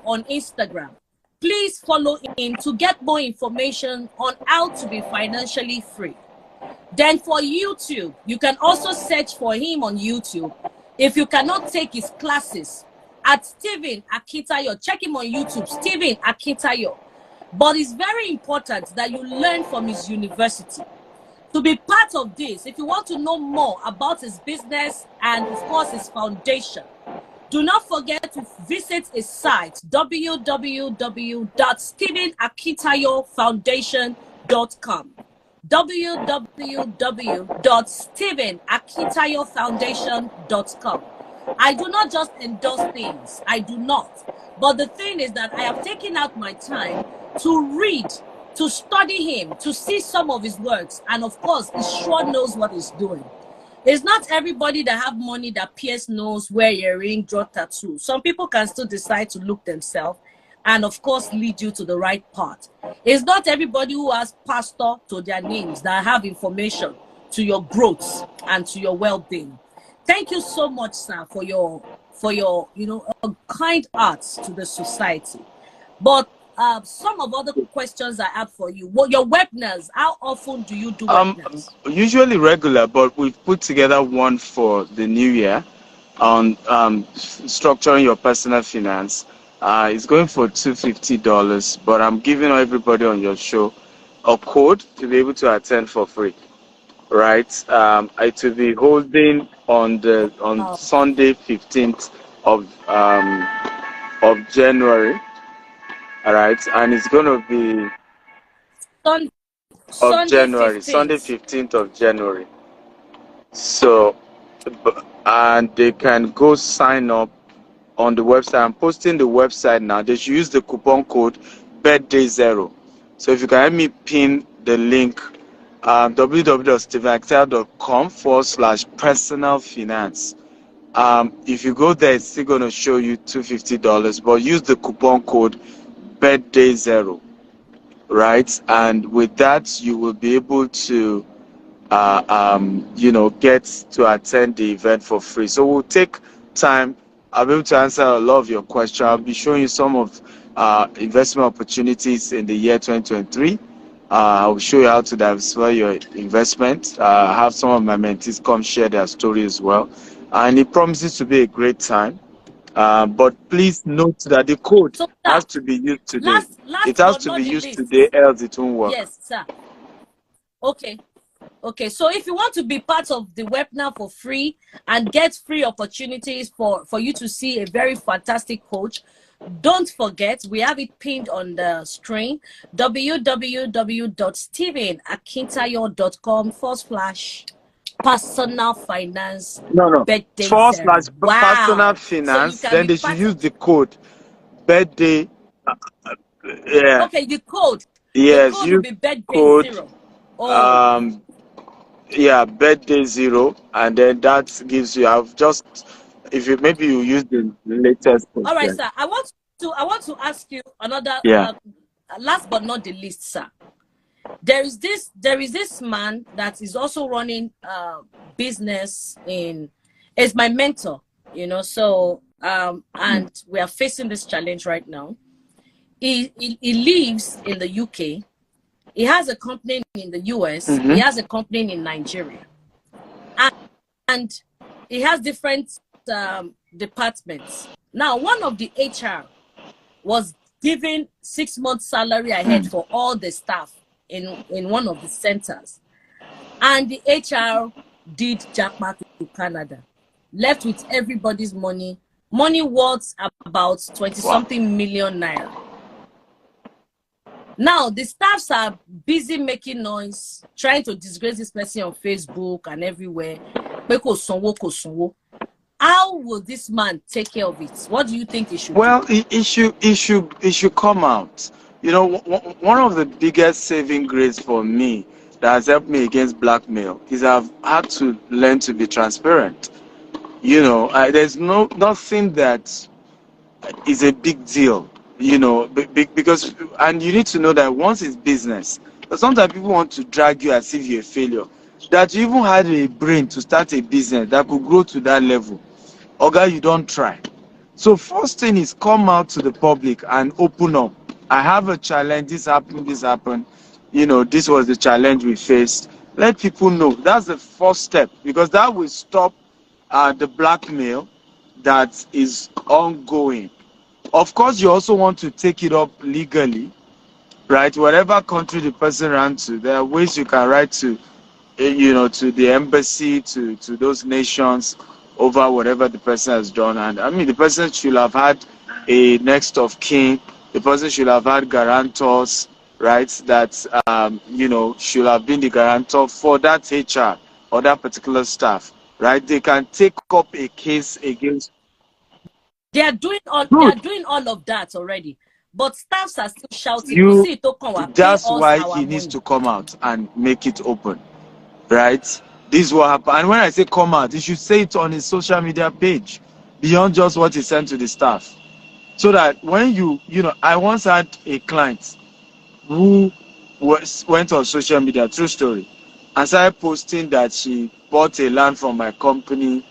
[SPEAKER 1] on Instagram. Please follow him to get more information on how to be financially free. Then for YouTube, you can also search for him on YouTube. If you cannot take his classes, at Stephen Akintayo, check him on YouTube, Stephen Akintayo. But it's very important that you learn from his university. To be part of this, if you want to know more about his business and, of course, his foundation, do not forget to visit his site, www.stephenakitayofoundation.com. www.stephenakitayofoundation.com. I do not just endorse things. I do not. But the thing is that I have taken out my time to read, to study him, to see some of his works. And of course, he sure knows what he's doing. It's not everybody that have money that pierce nose, wear earring, draw tattoo. Some people can still decide to look themselves and of course lead you to the right path. It's not everybody who has pastor to their names that have information to your growth and to your well-being. Thank you so much, sir, for your kind hearts to the society. But some of other questions I have for you. What your webinars? How often do you do webinars?
[SPEAKER 2] Usually regular, but we've put together one for the new year on structuring your personal finance. It's going for $250, but I'm giving everybody on your show a code to be able to attend for free. Right? It will be holding on Sunday, 15th of January. All right, and it's going to be Sunday 15th of January. So, and they can go sign up on the website. I'm posting the website now. They should use the coupon code birthday0. So if you can help me pin the link, www.stephenakitayo.com/personal finance. If you go there, it's still going to show you $250, but use the coupon code birthday0, right? And with that, you will be able to get to attend the event for free. So we'll take time. I'll be able to answer a lot of your questions. I'll be showing you some of investment opportunities in the year 2023. I'll show you how to diversify your investment. Have some of my mentees come share their story as well. And it promises to be a great time. But please note that the code has to be used today. It has to be used today, else it won't work.
[SPEAKER 1] Yes, sir. Okay, so if you want to be part of the webinar for free and get free opportunities for you to see a very fantastic coach, don't forget, we have it pinned on the screen, www.stephenakitayo.com/personal finance. Birthday
[SPEAKER 2] personal finance, so then they should use the code birthday.
[SPEAKER 1] Okay, the code.
[SPEAKER 2] Yes,
[SPEAKER 1] code will
[SPEAKER 2] you
[SPEAKER 1] be birthday
[SPEAKER 2] code
[SPEAKER 1] 0. Oh.
[SPEAKER 2] yeah, birthday 0, and then that gives you. I've just, if you maybe you use the latest
[SPEAKER 1] All right,
[SPEAKER 2] percent.
[SPEAKER 1] sir. I want to ask you another
[SPEAKER 2] Yeah.
[SPEAKER 1] last but not the least, sir. There is this man that is also running business in, is my mentor, so and we are facing this challenge right now. He lives in the UK. He has a company in the US. He
[SPEAKER 2] Mm-hmm.
[SPEAKER 1] has a company in Nigeria. And he has different departments. Now, one of the HR was giving 6 months salary ahead for all the staff in one of the centers. And the HR did jackpot to Canada, left with everybody's money worth about 20
[SPEAKER 2] Wow.
[SPEAKER 1] something million naira. Now, the staffs are busy making noise, trying to disgrace this person on Facebook and everywhere. How will this man take care of it? What do you think he should do?
[SPEAKER 2] Well, it should come out. One of the biggest saving grace for me that has helped me against blackmail is I've had to learn to be transparent. There's nothing that is a big deal. Because, and you need to know that once it's business, but sometimes people want to drag you as if you're a failure. That you even had a brain to start a business that could grow to that level. Oga, you don't try. So first thing is come out to the public and open up. I have a challenge. This happened. This was the challenge we faced. Let people know. That's the first step, because that will stop the blackmail that is ongoing. Of course, you also want to take it up legally, right? Whatever country the person ran to, there are ways you can write to to the embassy, to those nations over whatever the person has done. And I mean, the person should have had a next of kin. The person should have had guarantors, right? That should have been the guarantor for that HR or that particular staff, right? They can take up a case against.
[SPEAKER 1] They are doing
[SPEAKER 2] Good.
[SPEAKER 1] all of that already. But staffs are still shouting, "Kò
[SPEAKER 2] You.
[SPEAKER 1] sí ètò kan wá, pay
[SPEAKER 2] That's
[SPEAKER 1] us
[SPEAKER 2] why
[SPEAKER 1] our
[SPEAKER 2] he needs
[SPEAKER 1] money."
[SPEAKER 2] to come out and make it open. Right? This is what happened. And when I say come out, he should say it on his social media page, beyond just what he sent to the staff. So that when I once had a client who went on social media, true story, and started posting that she bought a land from my company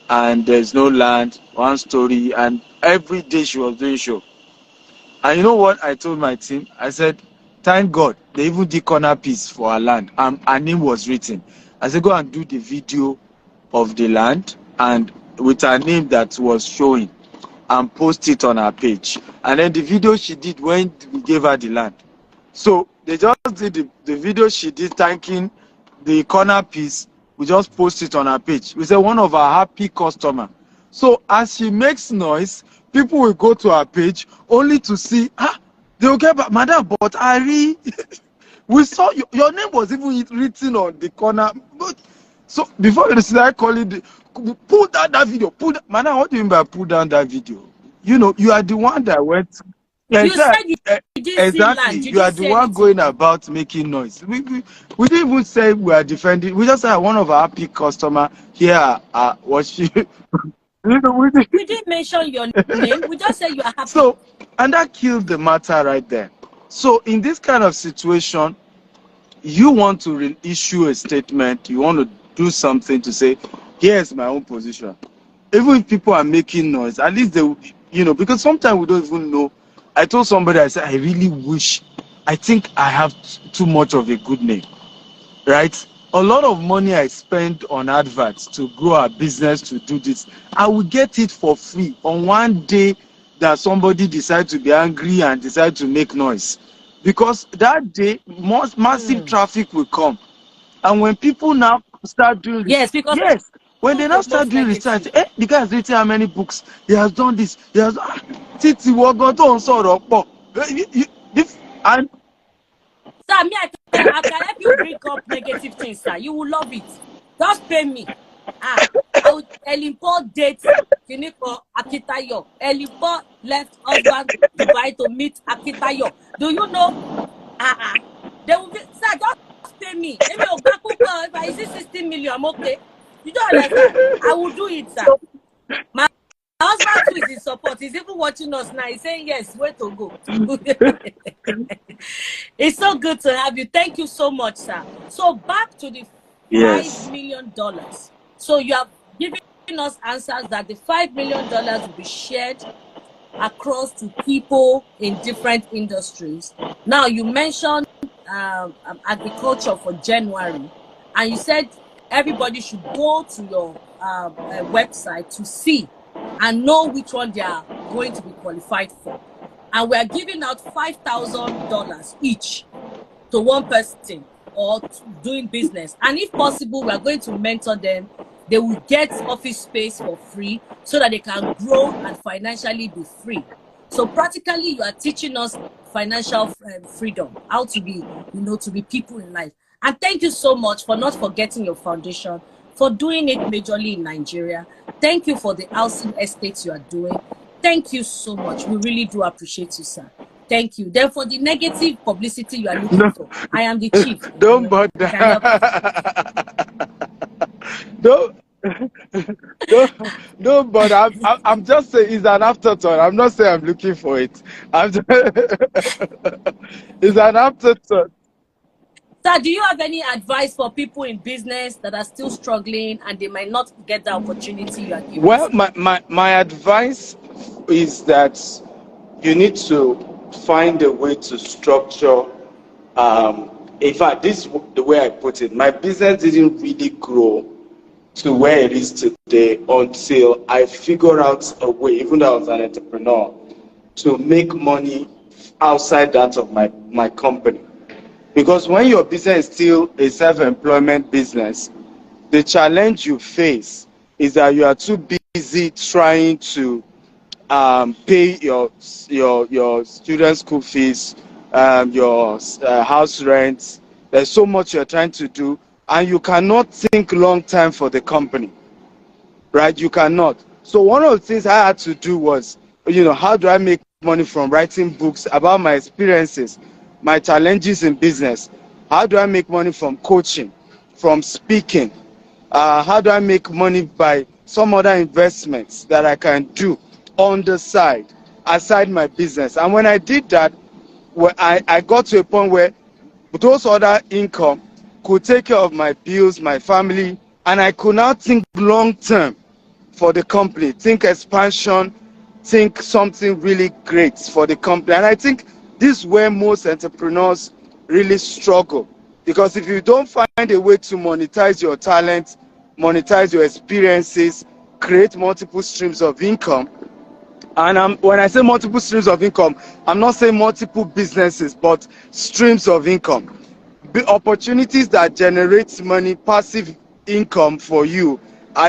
[SPEAKER 2] and there's no land, one story, and every day she was doing show. And you know what I told my team? I said, thank God they even did corner piece for our land. Her name was written. I said, go and do the video of the land and with her name that was showing and post it on her page. And then the video she did when we gave her the land. So they just did the video she did thanking the corner piece. We just post it on her page. We said one of our happy customer. So as she makes noise, people will go to her page only to see, they will get back, madam, but Ari, we saw your name was even written on the corner. But, so before you start calling, pull down that video. Madam, what do you mean by pull down that video? You are the one that went.
[SPEAKER 1] You said you didn't see
[SPEAKER 2] Exactly.
[SPEAKER 1] land. You
[SPEAKER 2] You are
[SPEAKER 1] didn't
[SPEAKER 2] the
[SPEAKER 1] see
[SPEAKER 2] one
[SPEAKER 1] anything.
[SPEAKER 2] going about making noise. We didn't even say we are defending. We just said one of our happy customer here was she. We
[SPEAKER 1] didn't mention your name. We just said you are happy.
[SPEAKER 2] So, and that killed the matter right there. So in this kind of situation, you want to issue a statement. You want to do something to say, here's my own position. Even if people are making noise, at least they, because sometimes we don't even know. I told somebody, I said, I really wish, I think I have too much of a good name, right? A lot of money I spend on adverts to grow our business, to do this, I will get it for free on one day that somebody decides to be angry and decide to make noise. Because that day, massive traffic will come. And when people now start doing
[SPEAKER 1] Yes, because
[SPEAKER 2] when they now start doing research, the guy has written how many books, he has done this, he has Titi Wogoto and
[SPEAKER 1] sir, I can help you bring up negative things, sir. You will love it. Just pay me. I will Elimpo date Kiniko Akintayo. Elimpo left husband Dubai to meet Akintayo. Do you know They will be, sir, just pay me. If I see 16 million, I'm okay. You don't understand. I will do it, sir. My husband too is in support. He's even watching us now. He's saying, yes, where to go. It's so good to have you. Thank you so much, sir. So back to the $5 million. So you have given us answers that the $5 million will be shared across to people in different industries. Now, you mentioned agriculture for January, and you said everybody should go to your website to see and know which one they are going to be qualified for. And we are giving out $5,000 each to one person or doing business. And if possible, we are going to mentor them. They will get office space for free so that they can grow and financially be free. So practically, you are teaching us financial freedom, how to be, to be people in life. And thank you so much for not forgetting your foundation, for doing it majorly in Nigeria. Thank you for the housing estates you are doing. Thank you so much. We really do appreciate you, sir. Thank you. Then for the negative publicity you are looking for, I am the chief.
[SPEAKER 2] Don't bother. Don't bother. I'm just saying it's an afterthought. I'm not saying I'm looking for it. It's an afterthought.
[SPEAKER 1] Sir, do you have any advice for people in business that are still struggling and they might not get the opportunity you are giving?
[SPEAKER 2] Well, my advice is that you need to find a way to structure. In fact, this is the way I put it. My business didn't really grow to where it is today until I figured out a way, even though I was an entrepreneur, to make money outside that of my company. Because when your business is still a self-employment business, the challenge you face is that you are too busy trying to pay your student school fees, your house rent. There's so much you're trying to do, and you cannot think long term for the company, right? You cannot. So one of the things I had to do was, how do I make money from writing books about my experiences, my challenges in business? How do I make money from coaching, from speaking? How do I make money by some other investments that I can do on the side, aside my business? And when I did that, I got to a point where those other income could take care of my bills, my family, and I could now think long term for the company, think expansion, think something really great for the company. And I think this is where most entrepreneurs really struggle, because if you don't find a way to monetize your talent, monetize your experiences, create multiple streams of income. And when I say multiple streams of income, I'm not saying multiple businesses, but streams of income. The opportunities that generate money, passive income for you,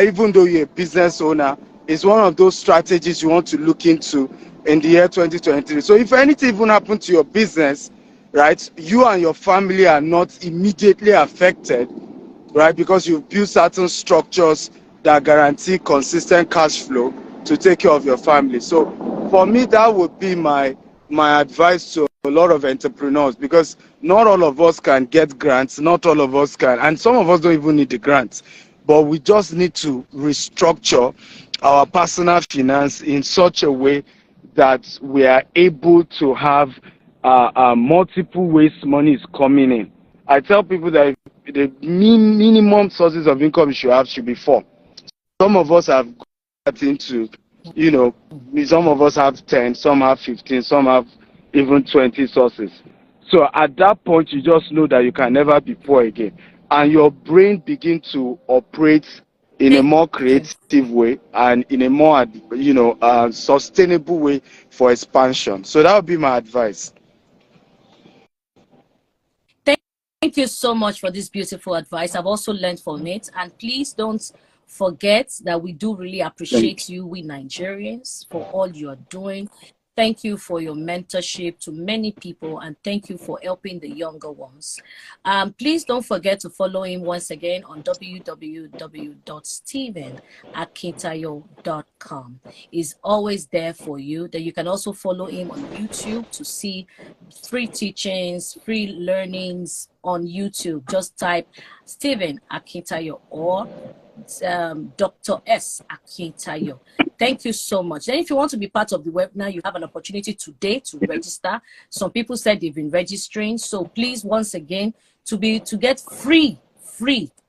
[SPEAKER 2] even though you're a business owner, is one of those strategies you want to look into in the year 2023. So if anything even happened to your business, right, you and your family are not immediately affected, right, because you've built certain structures that guarantee consistent cash flow to take care of your family. So for me, that would be my advice to a lot of entrepreneurs, because not all of us can get grants, not all of us can, and some of us don't even need the grants, but we just need to restructure our personal finance in such a way that we are able to have multiple ways money is coming in. I tell people that the minimum sources of income you should have should be 4. Some of us have got into, some of us have 10, some have 15, some have even 20 sources. So at that point, you just know that you can never be poor again. And your brain begins to operate in a more creative way and in a more, sustainable way for expansion. So that would be my advice.
[SPEAKER 1] Thank you so much for this beautiful advice. I've also learned from it. And please don't forget that we do really appreciate you, we Nigerians, for all you're doing. Thank you for your mentorship to many people, and thank you for helping the younger ones. Please don't forget to follow him once again on www.stevenakintayo.com. He's always there for you. Then you can also follow him on YouTube to see free teachings, free learnings on YouTube. Just type Steven Akintayo or Dr. S. Akintayo. Thank you so much. Then if you want to be part of the webinar, you have an opportunity today to register. Some people said they've been registering. So please, once again, to get free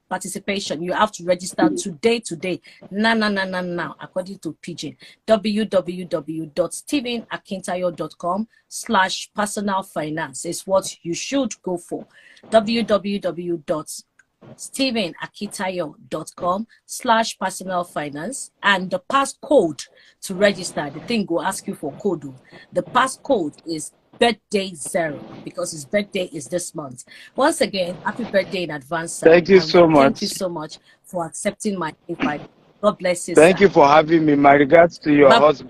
[SPEAKER 1] participation, you have to register today. Now, according to Pigeon. www.stevenakintayo.com/personal finance is what you should go for. www.stevenakintayo.com/personal finance, and the passcode to register. The thing will ask you for code. The passcode is birthday 0 because his birthday is this month. Once again, happy birthday in advance, sir.
[SPEAKER 2] Thank you so much.
[SPEAKER 1] Thank you so much for accepting my invite. God bless you.
[SPEAKER 2] Thank you for having me. My regards to your husband.